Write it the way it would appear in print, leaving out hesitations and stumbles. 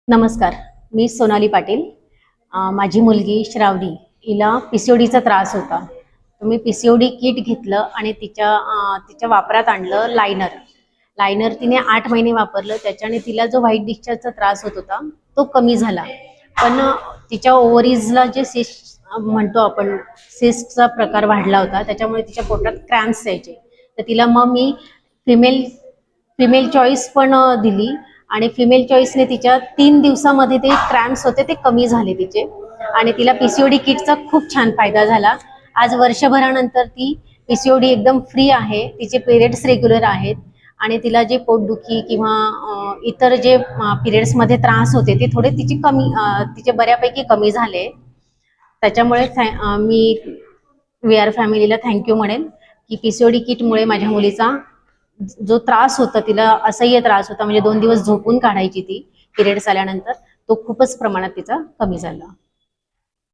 नमस्कार, मी सोनाली पाटील. माझी मुलगी श्रावणी हिला पीसीओडीचा त्रास होता. तर मी पीसीओडी किट घेतलं आणि तिच्या वापरात आणलं लायनर तिने 8 महिने वापरलं. त्याच्याने तिला जो व्हाईट डिस्चार्जचा त्रास होत होता तो कमी झाला. पण तिच्या ओव्हरीजला जे सिस्ट म्हणतो आपण, सिस्टचा प्रकार वाढला होता. त्याच्यामुळे तिच्या पोटात क्रॅम्प्स यायचे. तर तिला मग मी फिमेल चॉईस पण दिली आणि फिमेल चॉईसने तिच्या 3 दिवसामध्ये ते क्रॅम्प्स होते ते कमी झाले तिचे. आणि तिला पीसीओडी किटचा खूप छान फायदा झाला. आज वर्षभरानंतर ती पीसीओडी एकदम फ्री आहे. तिचे पिरियड्स रेग्युलर आहेत आणि तिला जे पोटदुखी किंवा इतर जे पिरियड्समध्ये त्रास होते ते थोडे तिचे बऱ्यापैकी कमी झाले. त्याच्यामुळे मी वीआर फॅमिलीला थँक्यू म्हणेन की पीसीओडी किटमुळे माझ्या मुलीचा जो त्रास होता, तिला असह्य त्रास होता, म्हणजे 2 दिवस झोपून काढायची ती पिरियड्स आल्यानंतर, तो खूपच प्रमाणात तिचा कमी झाला.